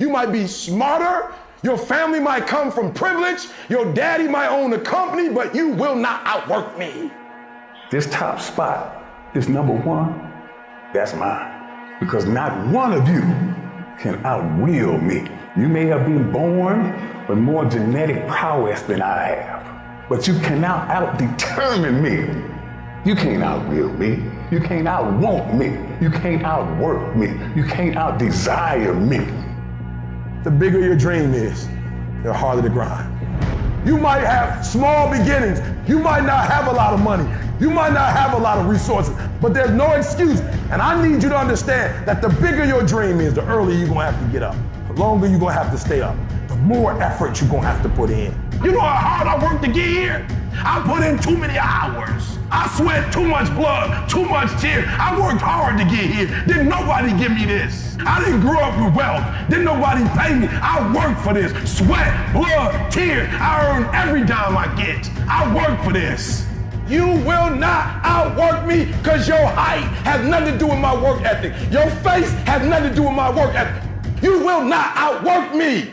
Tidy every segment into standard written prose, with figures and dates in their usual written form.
You might be smarter, your family might come from privilege, your daddy might own a company, but you will not outwork me. This top spot, this number one, that's mine. Because not one of you can outwill me. You may have been born with more genetic prowess than I have, but you cannot out-determine me. You can't outwill me. You can't outwant me. You can't outwork me. You can't outdesire me. The bigger your dream is, the harder the grind. You might have small beginnings. You might not have a lot of money. You might not have a lot of resources, but there's no excuse. And I need you to understand that the bigger your dream is, the earlier you're gonna have to get up. The longer you're gonna have to stay up. The more effort you're gonna have to put in. You know how hard I worked to get here? I put in too many hours. I sweat too much blood, too much tears. I worked hard to get here. Didn't nobody give me this. I didn't grow up with wealth. Didn't nobody pay me. I worked for this. Sweat, blood, tears. I earn every dime I get. I work for this. You will not outwork me because your height has nothing to do with my work ethic. Your face has nothing to do with my work ethic. You will not outwork me.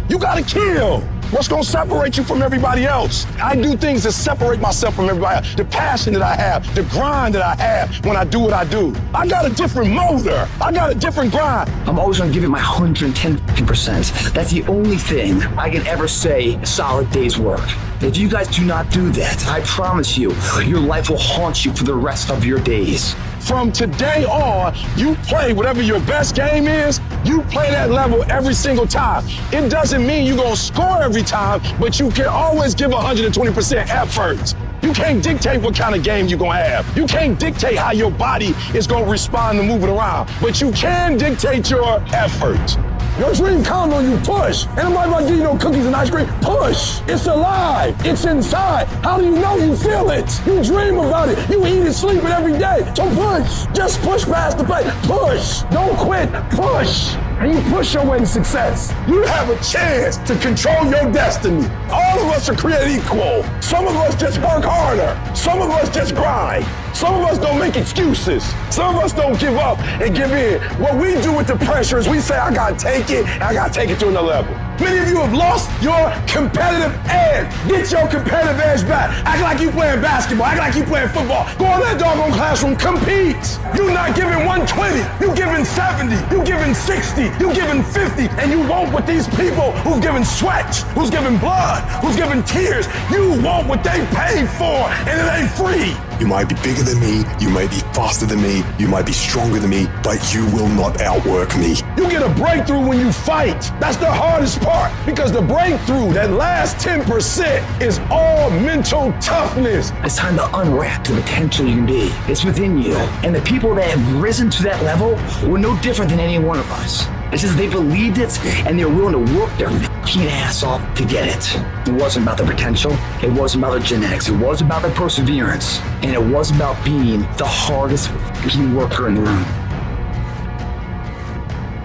You gotta kill. What's gonna separate you from everybody else? I do things that separate myself from everybody else. The passion that I have, the grind that I have when I do what I do. I got a different motor. I got a different grind. I'm always gonna give it my 110%. That's the only thing I can ever say a solid day's work. If you guys do not do that, I promise you, your life will haunt you for the rest of your days. From today on, you play whatever your best game is, you play that level every single time. It doesn't mean you're gonna score every time, but you can always give 120% effort. You can't dictate what kind of game you're gonna have. You can't dictate how your body is gonna respond to moving around, but you can dictate your effort. Your dream comes on you, push. And I'm not give you no cookies and ice cream, push. It's alive, it's inside. How do you know you feel it? You dream about it, you eat it, sleep it every day. So push, just push past the pain, push. Don't quit, push. And you push your way to success. You have a chance to control your destiny. All of us are created equal. Some of us just work harder. Some of us just grind. Some of us don't make excuses. Some of us don't give up and give in. What we do with the pressure is we say, I gotta take it, and I gotta take it to another level. Many of you have lost your competitive edge. Get your competitive edge back. Act like you playing basketball. Act like you playing football. Go in that doggone classroom, compete. You're not giving 120. You're giving 70. You're giving 60. You're giving 50. And you want what these people who've given sweat, who's given blood, who's given tears, you want what they paid for, and it ain't free. You might be bigger than me, you might be faster than me, you might be stronger than me, but you will not outwork me. You get a breakthrough when you fight. That's the hardest part, because the breakthrough, that last 10%, is all mental toughness. It's time to unwrap the potential you can be. It's within you. And the people that have risen to that level were no different than any one of us. It's just they believed it and they were willing to work their fucking ass off to get it. It wasn't about the potential. It wasn't about their genetics. It was about their perseverance. And it was about being the hardest fucking worker in the room.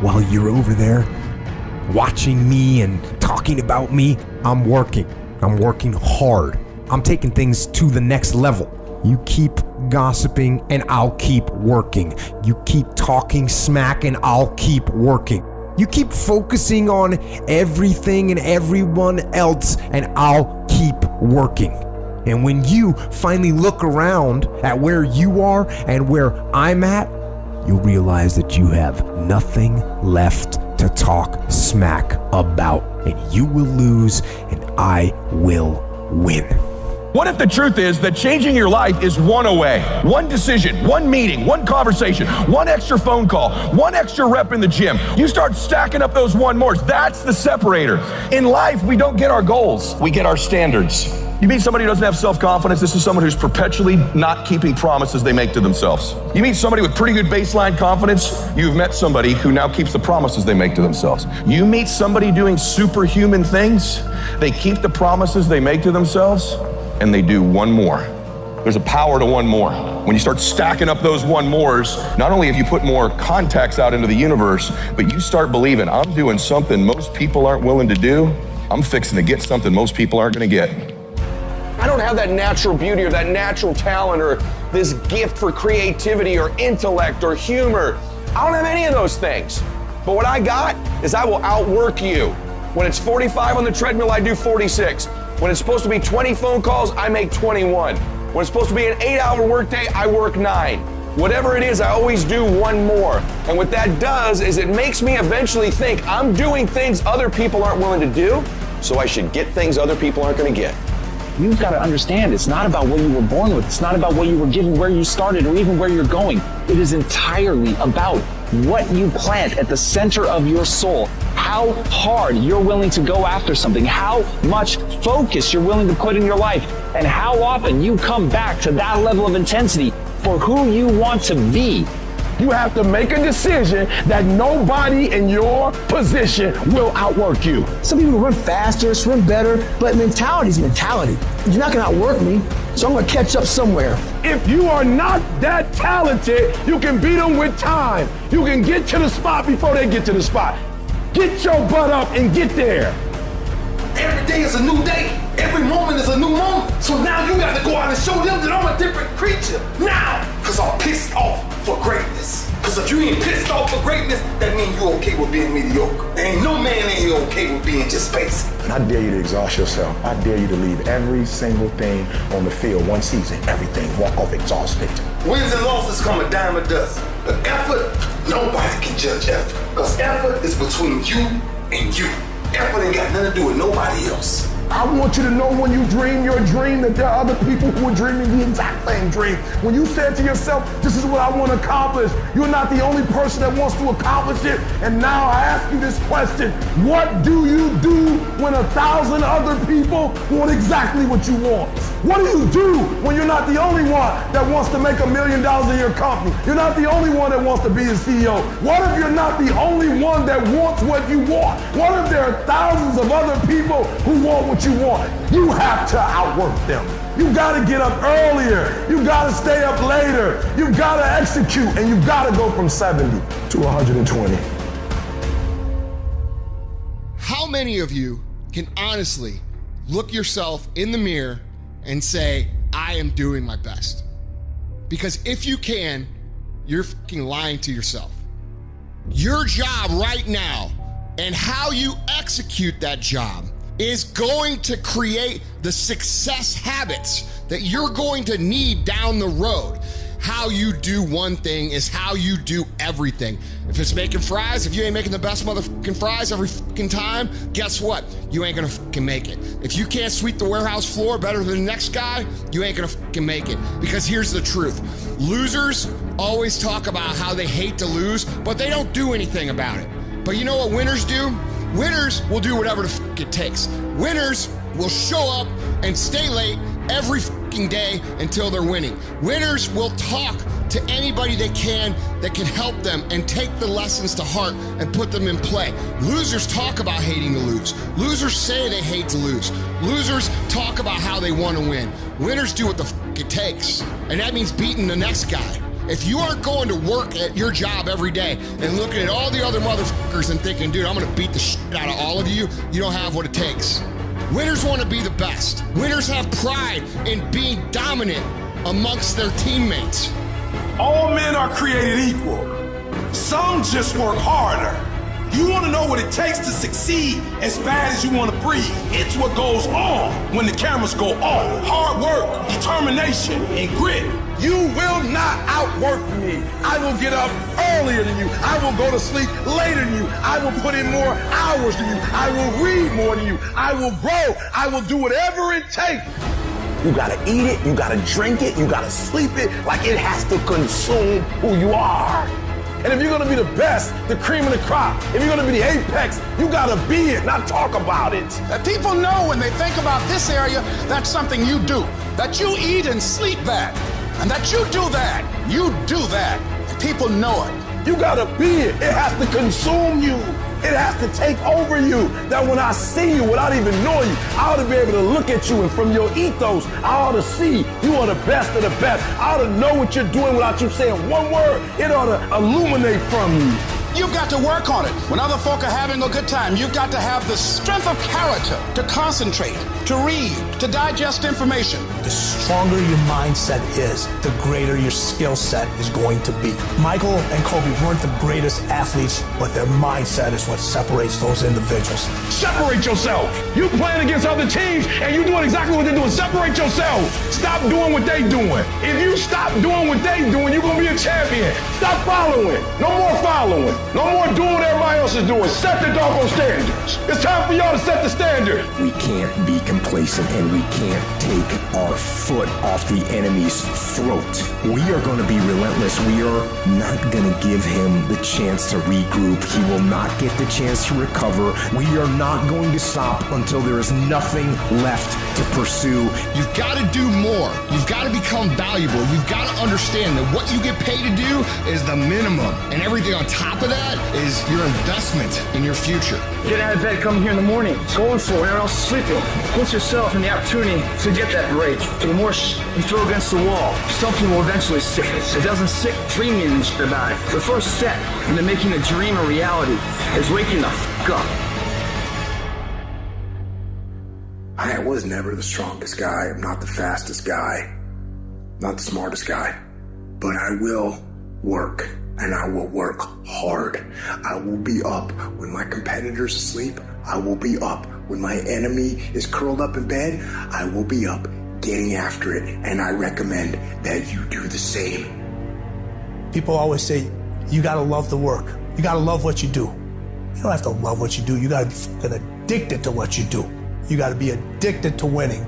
While you're over there watching me and talking about me, I'm working. I'm working hard. I'm taking things to the next level. You keep gossiping and I'll keep working. You keep talking smack and I'll keep working. You keep focusing on everything and everyone else and I'll keep working. And when you finally look around at where you are and where I'm at, you'll realize that you have nothing left to talk smack about, and you will lose and I will win. What if the truth is that changing your life is one away? One decision, one meeting, one conversation, one extra phone call, one extra rep in the gym. You start stacking up those one mores. That's the separator. In life, we don't get our goals. We get our standards. You meet somebody who doesn't have self-confidence. This is someone who's perpetually not keeping promises they make to themselves. You meet somebody with pretty good baseline confidence. You've met somebody who now keeps the promises they make to themselves. You meet somebody doing superhuman things. They keep the promises they make to themselves, and they do one more. There's a power to one more. When you start stacking up those one mores, not only have you put more contacts out into the universe, but you start believing, I'm doing something most people aren't willing to do. I'm fixing to get something most people aren't gonna get. I don't have that natural beauty or that natural talent or this gift for creativity or intellect or humor. I don't have any of those things. But what I got is I will outwork you. When it's 45 on the treadmill, I do 46. When it's supposed to be 20 phone calls, I make 21. When it's supposed to be an 8-hour workday, I work 9. Whatever it is, I always do one more. And what that does is it makes me eventually think I'm doing things other people aren't willing to do, so I should get things other people aren't going to get. You've got to understand, it's not about what you were born with. It's not about what you were given, where you started, or even where you're going. It is entirely about what you plant at the center of your soul, how hard you're willing to go after something, how much focus you're willing to put in your life, and how often you come back to that level of intensity for who you want to be. You have to make a decision that nobody in your position will outwork you. Some people run faster, swim better, but mentality is mentality. You're not gonna outwork me, so I'm gonna catch up somewhere. If you are not that talented, you can beat them with time. You can get to the spot before they get to the spot. Get your butt up and get there. Every day is a new day. Every moment is a new moment. So now you got to go out and show them that I'm a different creature. Now, because I'm pissed off for greatness. Because if you ain't pissed off for greatness, that means you okay with being mediocre. There ain't no man in here okay with being just basic. And I dare you to exhaust yourself. I dare you to leave every single thing on the field one season. Everything. Walk off exhausted. Wins and losses come a dime a dozen. But effort, nobody can judge effort. Because effort is between you and you. Effort ain't got nothing to do with nobody else. I want you to know when you dream your dream that there are other people who are dreaming the exact same dream. When you said to yourself, this is what I want to accomplish, you're not the only person that wants to accomplish it. And now I ask you this question, what do you do when 1,000 other people want exactly what you want? What do you do when you're not the only one that wants to make $1 million in your company? You're not the only one that wants to be a CEO. What if you're not the only one that wants what you want? What if there are thousands of other people who want what you want? You have to outwork them. You gotta get up earlier. You gotta stay up later. You gotta execute, and you gotta go from 70 to 120. How many of you can honestly look yourself in the mirror and say, I am doing my best? Because if you can, you're fucking lying to yourself. Your job right now and how you execute that job is going to create the success habits that you're going to need down the road. How you do one thing is how you do everything. If it's making fries, if you ain't making the best motherfucking fries every fucking time, guess what? You ain't gonna fucking make it. If you can't sweep the warehouse floor better than the next guy, you ain't gonna fucking make it. Because here's the truth. Losers always talk about how they hate to lose, but they don't do anything about it. But you know what winners do? Winners will do whatever the fuck it takes. Winners will show up and stay late every fucking day until they're winning. Winners will talk to anybody they can that can help them and take the lessons to heart and put them in play. Losers talk about hating to lose. Losers say they hate to lose. Losers talk about how they want to win. Winners do what the fuck it takes. And that means beating the next guy. If you aren't going to work at your job every day and looking at all the other motherfuckers and thinking, dude, I'm gonna beat the shit out of all of you, you don't have what it takes. Winners want to be the best. Winners have pride in being dominant amongst their teammates. All men are created equal. Some just work harder. You want to know what it takes to succeed as bad as you want to breathe. It's what goes on when the cameras go off. Hard work, determination, and grit. You will not outwork me. I will get up earlier than you. I will go to sleep later than you. I will put in more hours than you. I will read more than you. I will grow. I will do whatever it takes. You gotta eat it, you gotta drink it, you gotta sleep it, like it has to consume who you are. And if you're gonna be the best, the cream of the crop, if you're gonna be the apex, you gotta be it, not talk about it. That people know when they think about this area, that's something you do. That you eat and sleep that. And that you do that. You do that. And people know it. You gotta be it. It has to consume you. It has to take over you. That when I see you without even knowing you, I ought to be able to look at you, and from your ethos, I ought to see you are the best of the best. I ought to know what you're doing without you saying one word. It ought to illuminate from you. You've got to work on it. When other folk are having a good time, you've got to have the strength of character to concentrate, to read, to digest information. The stronger your mindset is, the greater your skill set is going to be. Michael and Kobe weren't the greatest athletes, but their mindset is what separates those individuals. Separate yourself. You playing against other teams and you doing exactly what they're doing. Separate yourself. Stop doing what they doing. If you stop doing what they doing, you're going to be a champion. Stop following. No more following. No more doing what everybody else is doing. Set the doggone standards. It's time for y'all to set the standard. We can't be complacent and we can't take our foot off the enemy's throat. We are going to be relentless. We are not going to give him the chance to regroup. He will not get the chance to recover. We are not going to stop until there is nothing left to pursue. You've got to do more. You've got to become valuable. You've got to understand that what you get paid to do is the minimum. And everything on top of that is your investment in your future. Get out of bed, come here in the morning, going for it, or else sleeping. Put yourself in the opportunity to get that break. The more you throw against the wall, something will eventually stick. It doesn't stick dreaming about it. The first step into making a dream a reality is waking the f*** up. I was never the strongest guy. I'm not the fastest guy. Not the smartest guy. But I will work. And I will work hard. I will be up when my competitor's asleep. I will be up when my enemy is curled up in bed. I will be up getting after it. And I recommend that you do the same. People always say, you gotta love the work. You gotta love what you do. You don't have to love what you do. You gotta be fucking addicted to what you do. You gotta be addicted to winning.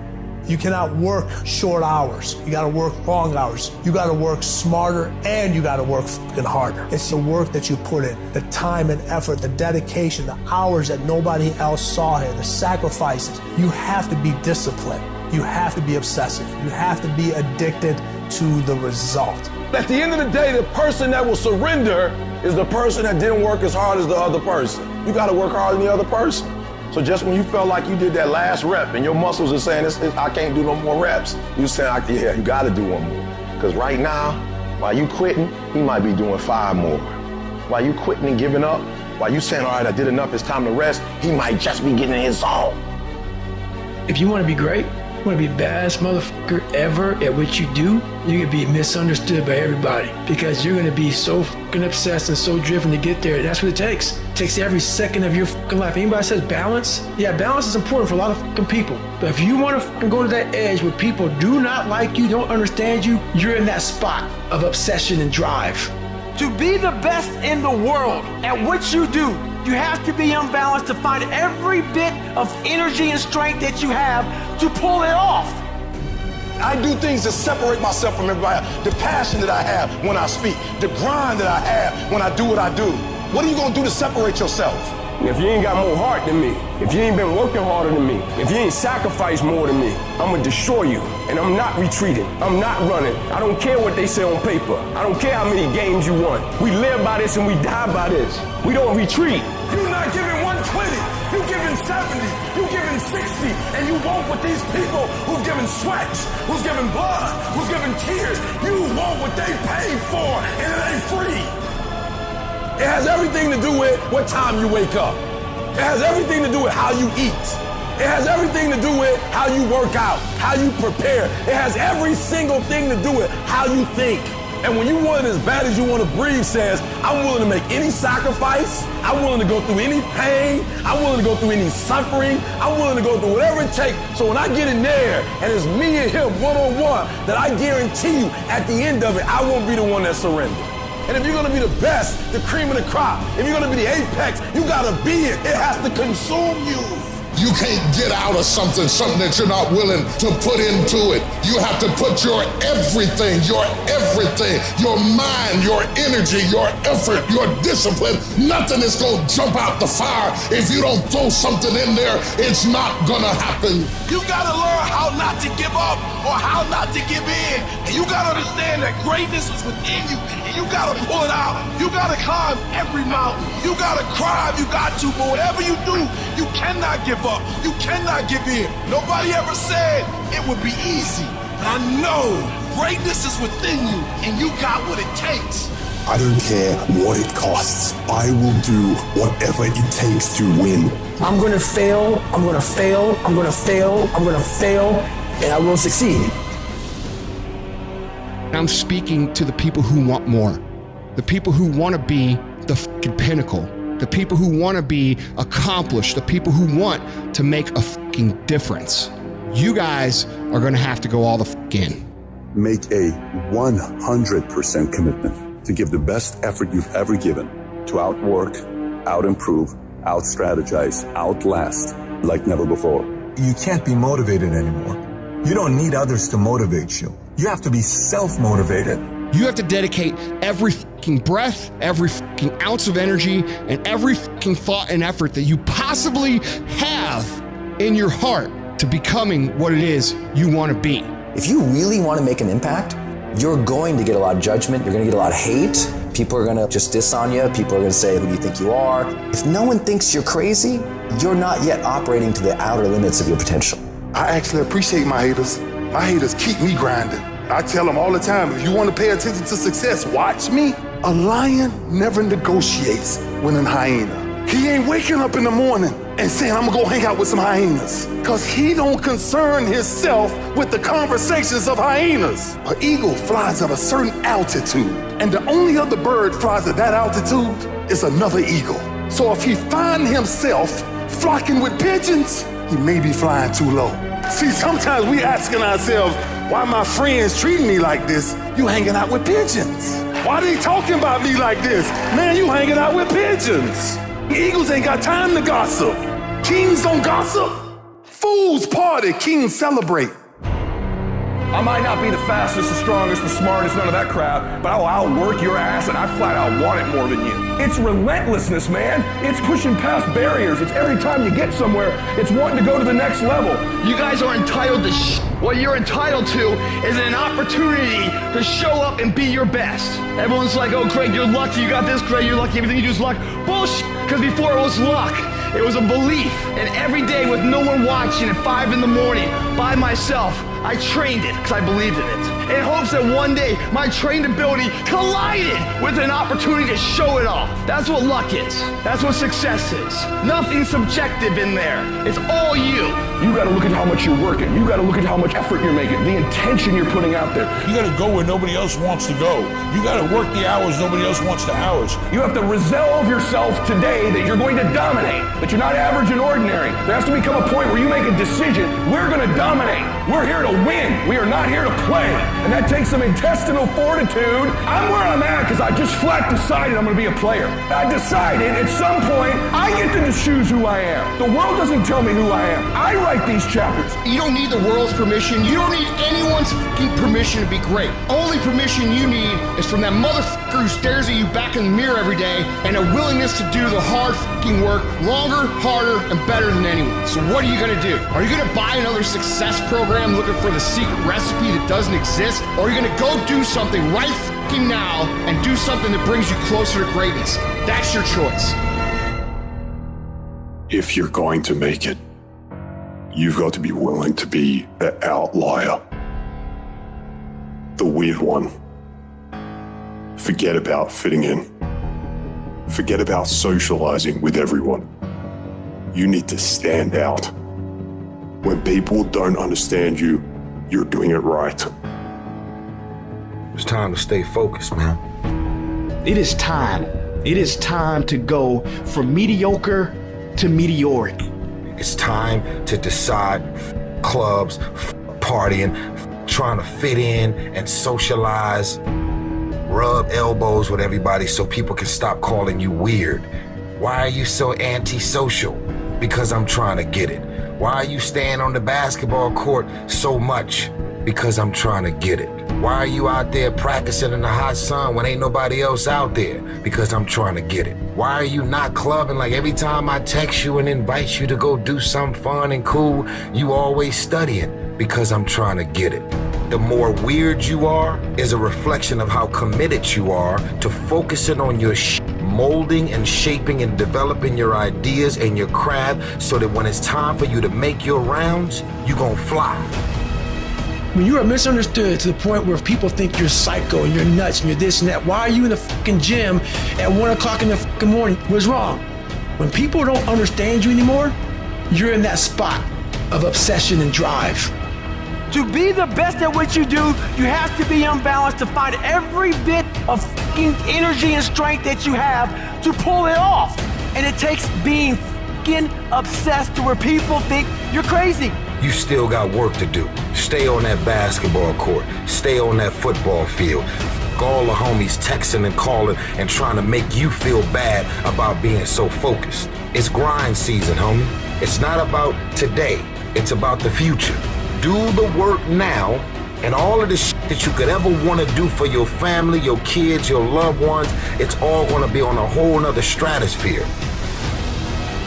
You cannot work short hours. You gotta work long hours. You gotta work smarter and you gotta work fucking harder. It's the work that you put in, the time and effort, the dedication, the hours that nobody else saw here, the sacrifices. You have to be disciplined. You have to be obsessive. You have to be addicted to the result. At the end of the day, the person that will surrender is the person that didn't work as hard as the other person. You gotta work harder than the other person. So just when you felt like you did that last rep and your muscles are saying, I can't do no more reps, you saying, yeah, you got to do one more. Because right now, while you quitting, he might be doing 5 more. While you quitting and giving up, while you saying, all right, I did enough, it's time to rest, he might just be getting in his zone. If you want to be great, you want to be the baddest motherfucker ever at what you do, you're going to be misunderstood by everybody because you're going to be so fucking obsessed and so driven to get there. That's what it takes. It takes every second of your fucking life. Anybody says balance? Yeah, balance is important for a lot of fucking people. But if you want to fucking go to that edge where people do not like you, don't understand you, you're in that spot of obsession and drive. To be the best in the world at what you do, you have to be unbalanced to find every bit of energy and strength that you have to pull it off. I do things to separate myself from everybody else. The passion that I have when I speak, the grind that I have when I do what I do. What are you gonna do to separate yourself? If you ain't got more heart than me, if you ain't been working harder than me, if you ain't sacrificed more than me, I'm gonna destroy you. And I'm not retreating. I'm not running. I don't care what they say on paper. I don't care how many games you won. We live by this and we die by this. We don't retreat. You're not giving 120. You're giving 70. You're giving 60. And you want what these people who've given sweat, who's given blood, who's given tears, you want what they paid for, and it ain't free. It has everything to do with what time you wake up. It has everything to do with how you eat. It has everything to do with how you work out, how you prepare. It has every single thing to do with how you think. And when you want it as bad as you want to breathe says, I'm willing to make any sacrifice. I'm willing to go through any pain. I'm willing to go through any suffering. I'm willing to go through whatever it takes. So when I get in there and it's me and him one-on-one, that I guarantee you at the end of it, I won't be the one that surrenders. And if you're gonna be the best, the cream of the crop, if you're gonna be the apex, you gotta be it. It has to consume you. You can't get out of something that you're not willing to put into it. You have to put your everything, your mind, your energy, your effort, your discipline. Nothing is gonna jump out the fire. If you don't throw something in there, it's not gonna happen. You gotta learn how not to give up or how not to give in. And you gotta understand that greatness is within you. And you gotta pull it out. You gotta climb every mountain. You gotta cry if you got to, but whatever you do, you cannot give up. You cannot give in. Nobody ever said it would be easy. I know greatness is within you and you got what it takes. I don't care what it costs. I will do whatever it takes to win. I'm gonna fail, I'm gonna fail, I'm gonna fail, I'm gonna fail, and I will succeed. I'm speaking to the people who want more, the people who want to be the fucking pinnacle, the people who want to be accomplished, the people who want to make a fucking difference. You guys are going to have to go all the fuck in. Make a 100% commitment to give the best effort you've ever given to outwork, out-improve, out-strategize, outlast like never before. You can't be motivated anymore. You don't need others to motivate you. You have to be self-motivated. You have to dedicate every fucking breath, every fucking ounce of energy, and every fucking thought and effort that you possibly have in your heart to becoming what it is you want to be. If you really want to make an impact, you're going to get a lot of judgment. You're going to get a lot of hate. People are going to just diss on you. People are going to say, who do you think you are? If no one thinks you're crazy, you're not yet operating to the outer limits of your potential. I actually appreciate my haters. My haters keep me grinding. I tell them all the time, if you want to pay attention to success, watch me. A lion never negotiates with a hyena. He ain't waking up in the morning and saying, I'm gonna go hang out with some hyenas. Cause he don't concern himself with the conversations of hyenas. An eagle flies at a certain altitude, and the only other bird flies at that altitude is another eagle. So if he find himself flocking with pigeons, he may be flying too low. See, sometimes we asking ourselves, why my friends treating me like this? You hanging out with pigeons. Why they talking about me like this? Man, you hanging out with pigeons. Eagles ain't got time to gossip. Kings don't gossip. Fools party, kings celebrate. I might not be the fastest, the strongest, the smartest, none of that crap, but I'll outwork your ass and I flat out want it more than you. It's relentlessness, man. It's pushing past barriers. It's every time you get somewhere, it's wanting to go to the next level. You guys are entitled to What you're entitled to is an opportunity to show up and be your best. Everyone's like, oh, Craig, you're lucky. You got this, Craig. You're lucky. Everything you do is luck. Bullshit. Because before it was luck. It was a belief. And every day with no one watching at 5 in the morning by myself, I trained it because I believed in it. In hopes that one day my trained ability collided with an opportunity to show it off. That's what luck is. That's what success is. Nothing subjective in there. It's all you. You got to look at how much you're working. You got to look at how much effort you're making, the intention you're putting out there. You got to go where nobody else wants to go. You got to work the hours nobody else wants to hours. You have to resolve yourself today that you're going to dominate, that you're not average and ordinary. There has to become a point where you make a decision. We're going to dominate. We're here to win. We are not here to play. And that takes some intestinal fortitude. I'm where I'm at because I just flat decided I'm going to be a player. I decided at some point I get to choose who I am. The world doesn't tell me who I am. I write these chapters. You don't need the world's permission. You don't need anyone's fucking permission to be great. Only permission you need is from that motherfucker who stares at you back in the mirror every day and a willingness to do the hard fucking work longer, harder, and better than anyone. So what are you going to do? Are you going to buy another success program looking for the secret recipe that doesn't exist? Or are you going to go do something right fucking now and do something that brings you closer to greatness? That's your choice. If you're going to make it, you've got to be willing to be the outlier, the weird one. Forget about fitting in. Forget about socializing with everyone. You need to stand out. When people don't understand you, you're doing it right. It's time to stay focused, man. It is time. It is time to go from mediocre to meteoric. It's time to decide clubs, partying, trying to fit in and socialize, rub elbows with everybody so people can stop calling you weird. Why are you so antisocial? Because I'm trying to get it. Why are you staying on the basketball court so much? Because I'm trying to get it. Why are you out there practicing in the hot sun when ain't nobody else out there? Because I'm trying to get it. Why are you not clubbing like every time I text you and invite you to go do something fun and cool, you always studying? Because I'm trying to get it. The more weird you are is a reflection of how committed you are to focusing on your molding and shaping and developing your ideas and your craft so that when it's time for you to make your rounds, you gonna fly. When you are misunderstood to the point where people think you're psycho and you're nuts and you're this and that, why are you in the fucking gym at 1 o'clock in the fucking morning? What's wrong? When people don't understand you anymore, you're in that spot of obsession and drive. To be the best at what you do, you have to be unbalanced to find every bit of fucking energy and strength that you have to pull it off. And it takes being fucking obsessed to where people think you're crazy. You still got work to do. Stay on that basketball court. Stay on that football field. All the homies texting and calling and trying to make you feel bad about being so focused. It's grind season, homie. It's not about today. It's about the future. Do the work now, and all of the shit that you could ever want to do for your family, your kids, your loved ones, it's all going to be on a whole nother stratosphere.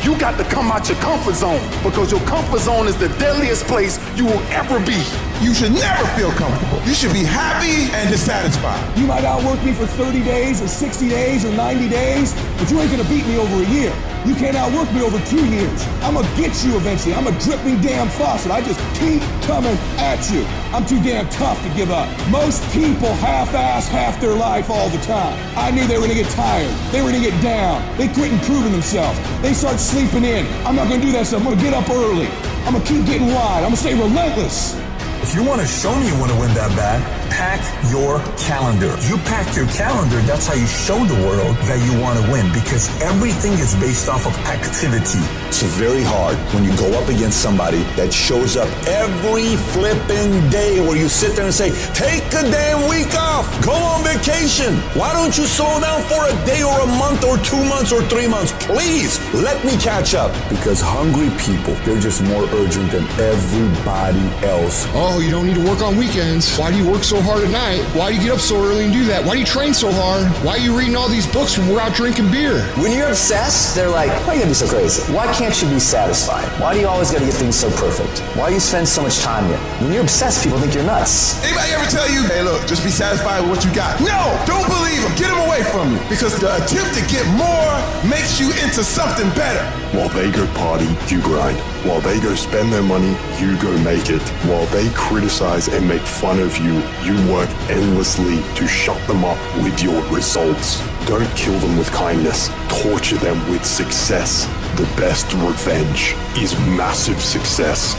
You got to come out your comfort zone, because your comfort zone is the deadliest place you will ever be. You should never feel comfortable. You should be happy and dissatisfied. You might outwork me for 30 days or 60 days or 90 days, but you ain't gonna beat me over a year. You can't outwork me over 2 years. I'm gonna get you eventually. I'm a dripping damn faucet. I just keep coming at you. I'm too damn tough to give up. Most people half-ass half their life all the time. I knew they were gonna get tired. They were gonna get down. They quit improving themselves. They start sleeping in. I'm not gonna do that stuff. I'm gonna get up early. I'm gonna keep getting wide. I'm gonna stay relentless. If you want to show me you want to win that bad, pack your calendar. You pack your calendar, that's how you show the world that you want to win, because everything is based off of activity. It's very hard when you go up against somebody that shows up every flipping day where you sit there and say, take a damn week off, go on vacation. Why don't you slow down for a day or a month or 2 months or 3 months? Please, let me catch up. Because hungry people, they're just more urgent than everybody else. Oh, you don't need to work on weekends. Why do you work so hard at night? Why do you get up so early and do that? Why do you train so hard? Why are you reading all these books when we're out drinking beer? When you're obsessed, they're like, why are you gonna be so crazy? Why can't you be satisfied? Why do you always gotta get things so perfect? Why do you spend so much time here? When you're obsessed, people think you're nuts. Anybody ever tell you, hey look, just be satisfied with what you got? No, don't believe them. Get them away from you. Because the attempt to get more makes you into something better. While they go party, you grind. While they go spend their money, you go make it. While they criticize and make fun of you, you work endlessly to shut them up with your results. Don't kill them with kindness. Torture them with success. The best revenge is massive success.